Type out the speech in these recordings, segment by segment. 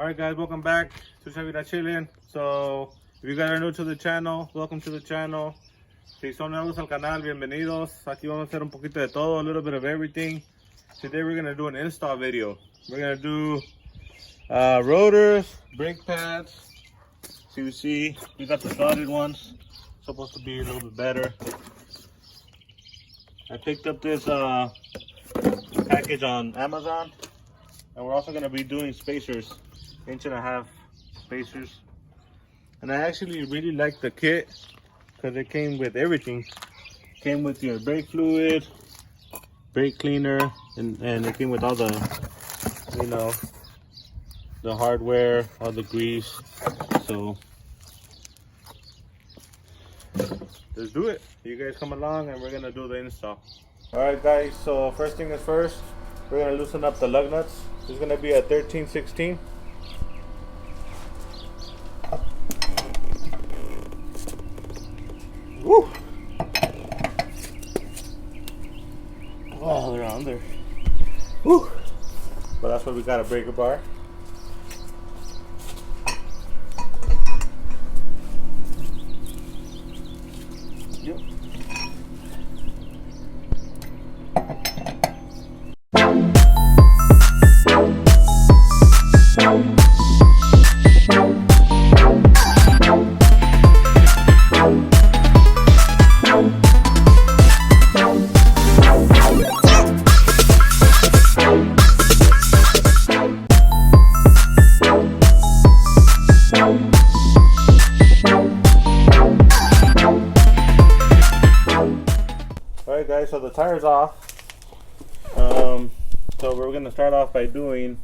Alright guys, welcome back to Chavira Chilling. So, if you guys are new to the channel, welcome to the channel. Si son nuevos al canal, bienvenidos. Aquí vamos a hacer un poquito de todo, a little bit of everything. Today we're going to do an install video. We're going to do rotors, brake pads. So you see, we got the solid ones. Supposed to be a little bit better. I picked up this package on Amazon. And we're also going to be doing spacers. 1.5 spacers, and I actually really like the kit because it came with everything. Came with your brake fluid, brake cleaner, and it came with all the, you know, the hardware, all the grease. So let's do it. You guys come along and we're gonna do the install. All right guys, so first thing is first, we're gonna loosen up the lug nuts. This is gonna be a 13/16. Woo! Oh, they're on there. Woo! But that's why we got a breaker bar. Yep. Alright guys, so the tire's off. So what we're going to start off by doing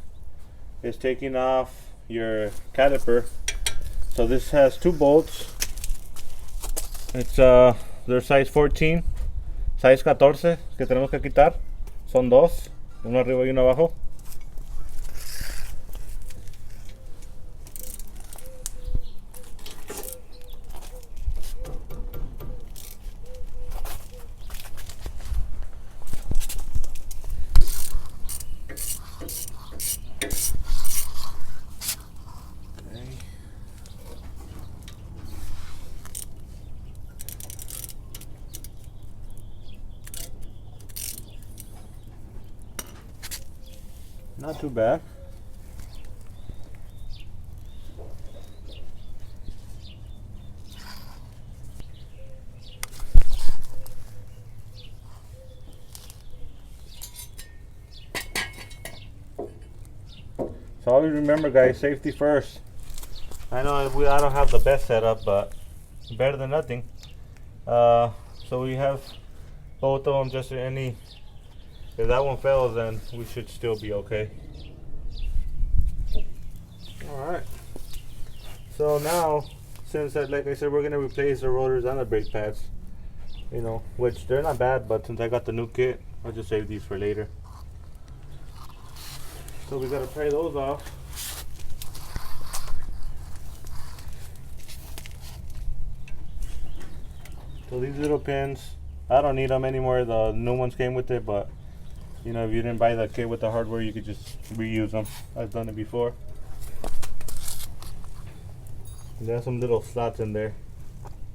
is taking off your caliper. So this has 2 bolts. It's they're size 14, size 14 que tenemos que quitar. Son 2, uno arriba y uno abajo. Not too bad. So always remember guys, safety first. I know I don't have the best setup, but better than nothing. So we have both of them, just any. If that one fails, then we should still be okay. Alright. So now, since like I said, we're going to replace the rotors and the brake pads. You know, which they're not bad, but since I got the new kit, I'll just save these for later. So we got to pry those off. So these little pins, I don't need them anymore. The new ones came with it, but you know, if you didn't buy the kit with the hardware, you could just reuse them. I've done it before. And there's some little slots in there.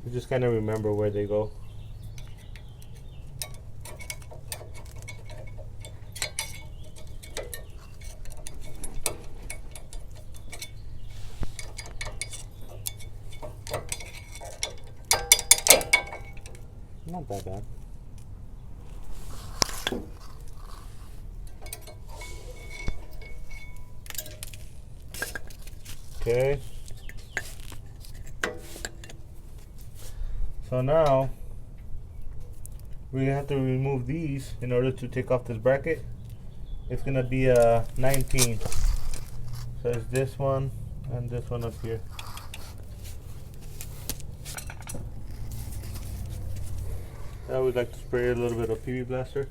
You just kind of remember where they go. Not that bad. Okay. So now we have to remove these in order to take off this bracket. It's gonna be a 19. So it's this one and this one up here. I would like to spray a little bit of PB Blaster.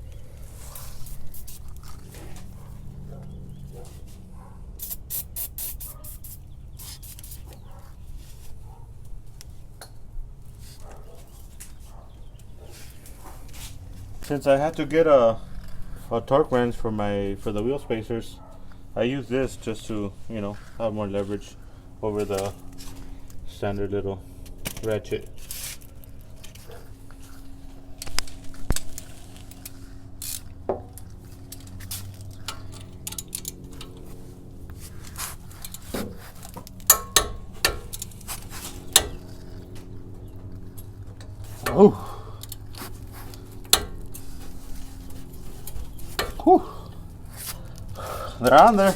Since I had to get a torque wrench for the wheel spacers, I use this just to, you know, have more leverage over the standard little ratchet. Oh, whew. They're on there.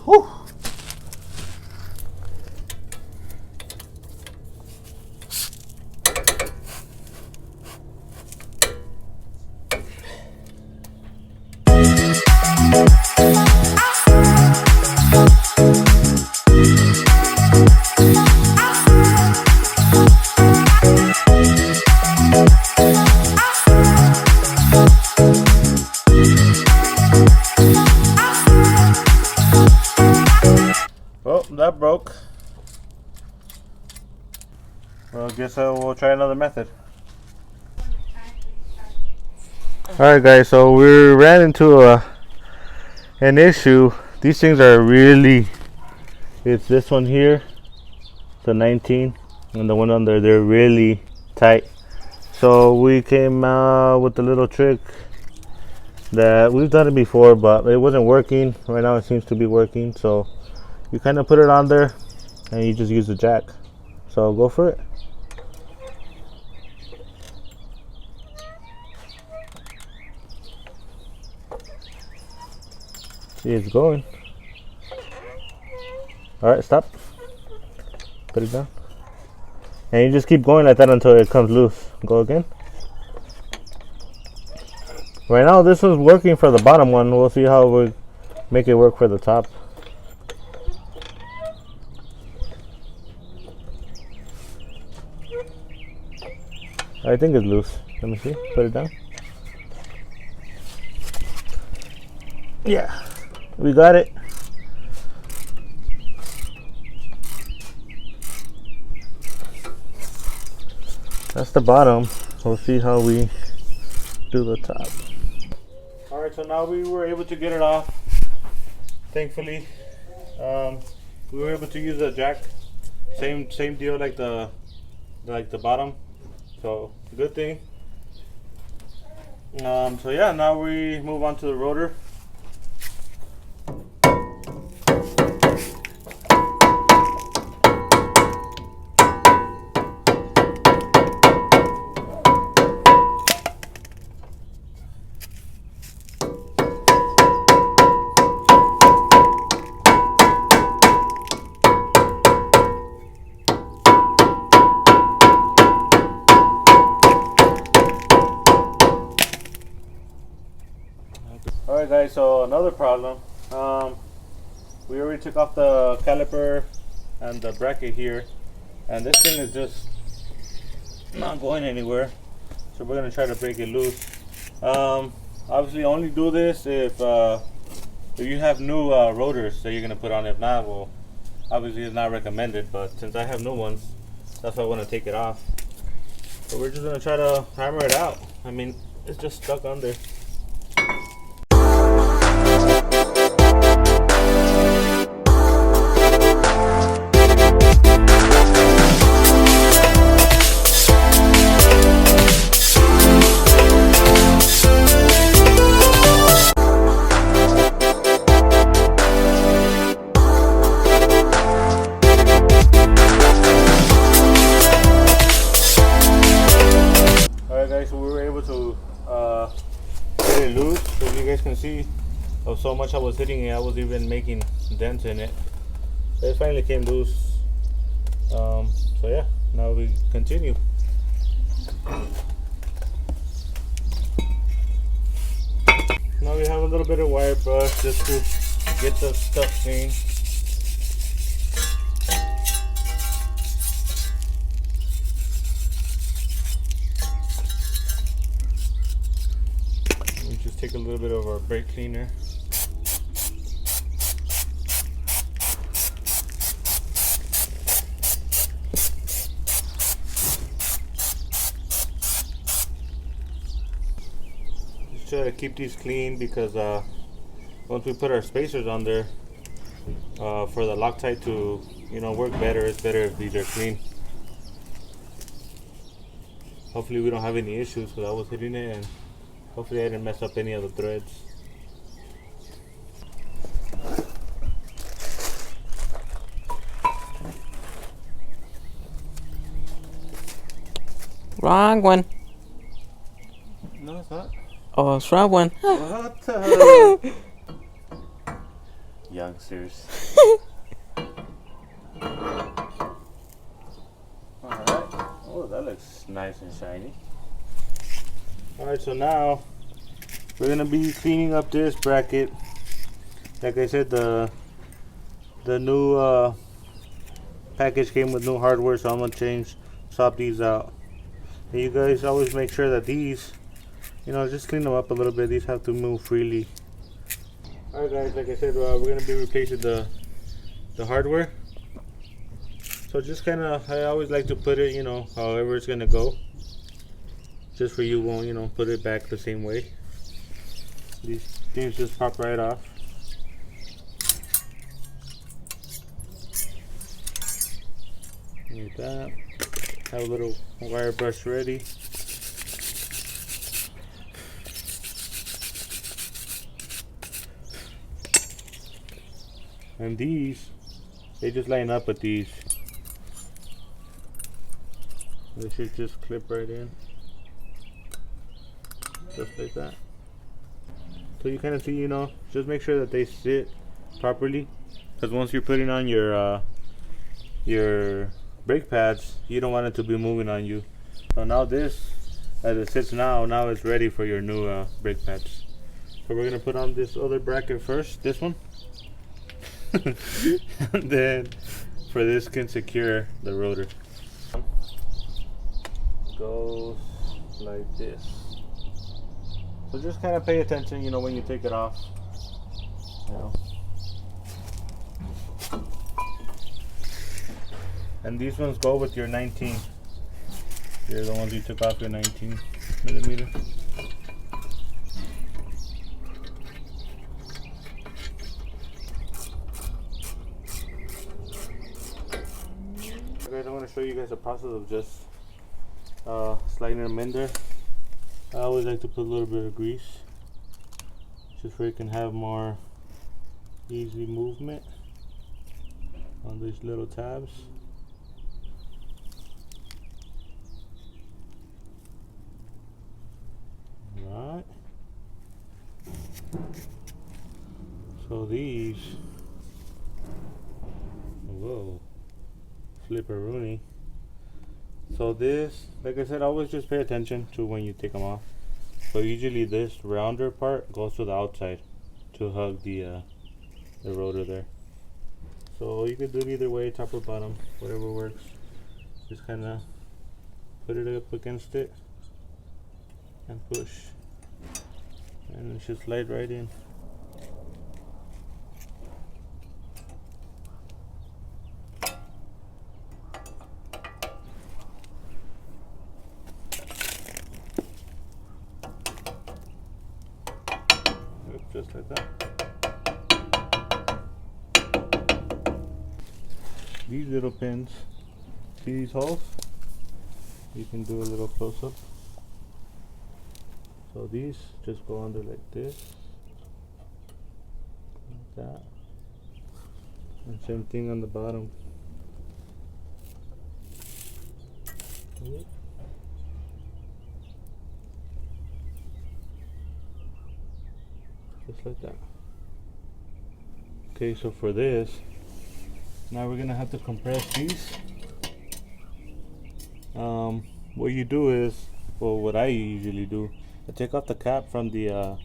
Whew. Well, that broke. Well, I guess we'll try another method. Alright guys, so we ran into an issue. These things are really, it's this one here, the 19, and the one under, they're really tight. So we came out with a little trick that we've done it before, but it wasn't working. Right now it seems to be working. So you kind of put it on there and you just use the jack. So go for it. See, it's going. Alright, stop. Put it down. And you just keep going like that until it comes loose. Go again. Right now this was working for the bottom one. We'll see how we make it work for the top. I think it's loose. Let me see. Put it down. Yeah, we got it. That's the bottom. We'll see how we do the top. Alright, so now we were able to get it off. Thankfully, we were able to use a jack. Same deal like the bottom. So good thing. So yeah, now we move on to the rotor. Alright guys, so another problem. We already took off the caliper and the bracket here, and this thing is just not going anywhere. So we're gonna try to break it loose. Obviously only do this if you have new rotors that you're gonna put on. If not, well, obviously it's not recommended, but since I have new ones, that's why I want to take it off. So we're just gonna try to hammer it out. I mean, it's just stuck under. Get it loose. As you guys can see, of so much I was hitting it, I was even making dents in it. It finally came loose. So yeah, now we continue. Now we have a little bit of wire brush just to get the stuff clean. Take a little bit of our brake cleaner. just try to keep these clean because once we put our spacers on there, for the Loctite to work better, it's better if these are clean. Hopefully we don't have any issues because I was hitting it, and hopefully I didn't mess up any of the threads. Wrong one. No, it's not. Oh, it's wrong one. What the youngsters. Alright. Oh, that looks nice and shiny. Alright, so now we're gonna be cleaning up this bracket. Like I said, the new package came with new hardware, so I'm gonna swap these out. And you guys always make sure that these, just clean them up a little bit. These have to move freely. Alright guys, like I said, we're going to be replacing the hardware. So just kind of, I always like to put it, however it's going to go. Just for you won't, put it back the same way. These things just pop right off. Like that. Have a little wire brush ready. And these, they just line up with these. They should just clip right in. Just like that. So you kind of see, just make sure that they sit properly. Because once you're putting on your brake pads, you don't want it to be moving on you. So now this, as it sits now it's ready for your new brake pads. So we're gonna put on this other bracket first, this one. And then for this can secure the rotor. Goes like this. So just kind of pay attention, when you take it off. And these ones go with your 19. They're the ones you took off your 19 millimeter. Guys, I want to show you guys the process of just sliding them in there. I always like to put a little bit of grease, just so you can have more easy movement on these little tabs. Right. So these, whoa, flipperoonie. So this, like I said, always just pay attention to when you take them off. So usually this rounder part goes to the outside to hug the rotor there. So you could do it either way, top or bottom, whatever works. Just kind of put it up against it and push, and it should slide right in. Just like that. These little pins, see these holes? You can do a little close-up. So these just go under like this, like that, and same thing on the bottom. Just like that. Okay, so for this, now we're gonna have to compress these. What you do is, well, what I usually do, I take off the cap from the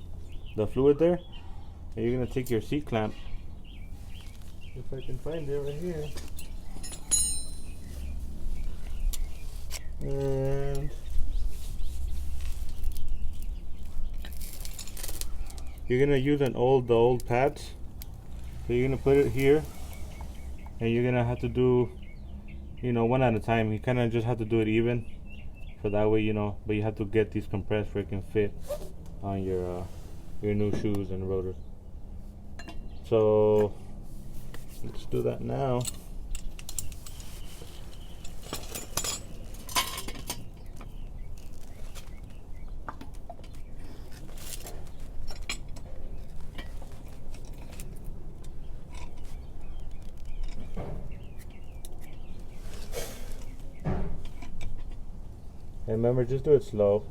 fluid there, and you're gonna take your C clamp, if I can find it right here, and you're gonna use the old pads. So you're gonna put it here, and you're gonna have to do, one at a time. You kind of just have to do it even, so that way, but you have to get these compressed where it can fit. on your new shoes and rotors. So let's do that now. And remember, just do it slow.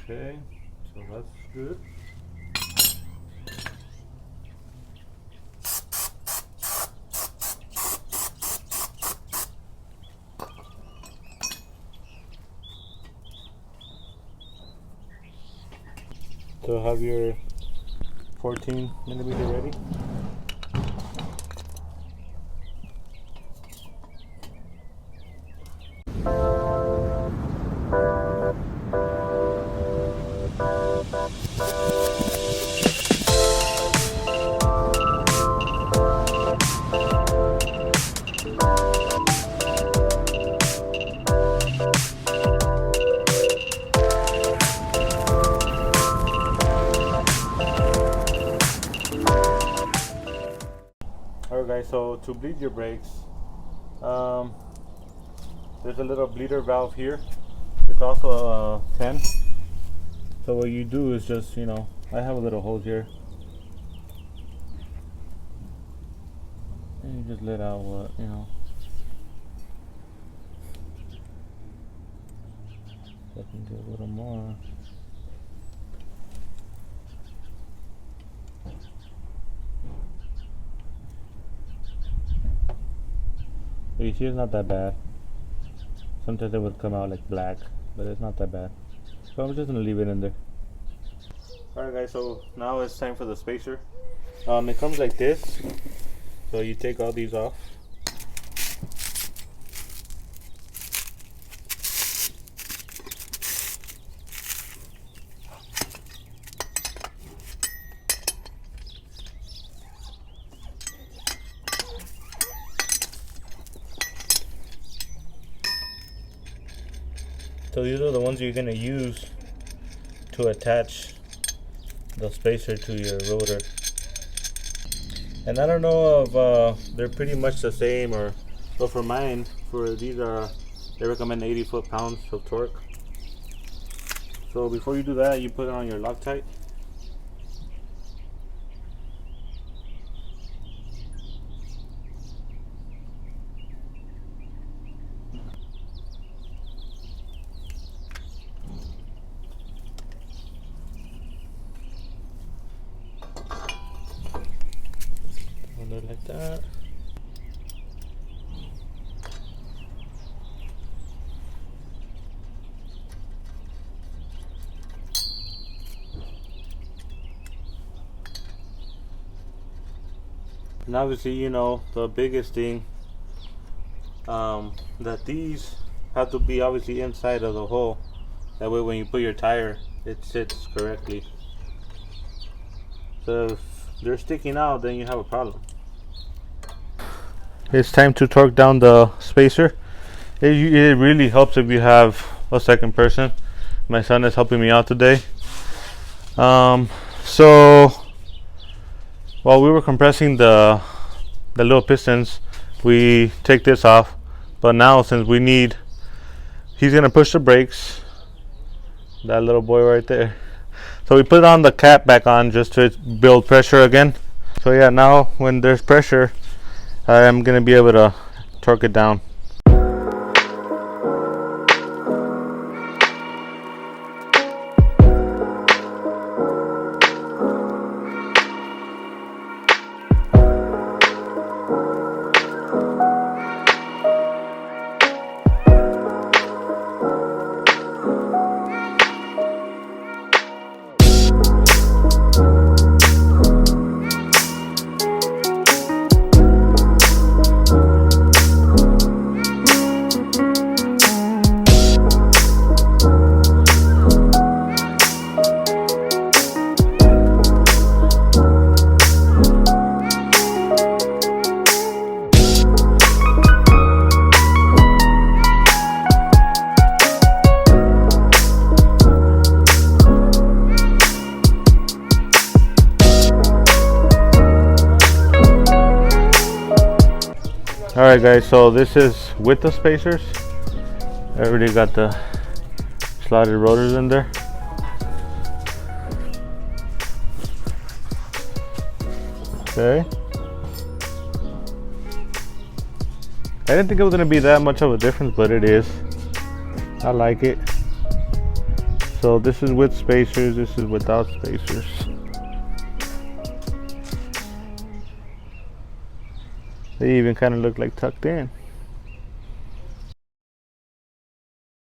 Okay, so that's good. So have your 14mm ready. Alright guys, so to bleed your brakes, there's a little bleeder valve here. It's also a 10. So what you do is just, I have a little hose here. And you just let out what, I can do a little more. You see, it's not that bad. Sometimes it would come out like black, but it's not that bad. So I'm just gonna leave it in there. Alright guys, so now it's time for the spacer. It comes like this. So you take all these off. So these are the ones you're going to use to attach the spacer to your rotor. And I don't know if they're pretty much the same, but for mine, they recommend 80 foot-pounds of torque. So before you do that, you put it on your Loctite. Like that. And obviously, the biggest thing, that these have to be obviously inside of the hole. That way when you put your tire, it sits correctly. So if they're sticking out, then you have a problem. It's time to torque down the spacer. It really helps if you have a second person. My son is helping me out today. So while we were compressing the little pistons, we take this off. But now since he's gonna push the brakes. That little boy right there. So we put on the cap back on just to build pressure again. So yeah, now when there's pressure, I'm gonna be able to torque it down. Alright guys, so this is with the spacers. I already got the slotted rotors in there. Okay. I didn't think it was going to be that much of a difference, but it is. I like it. So this is with spacers, this is without spacers. They even kind of look like tucked in.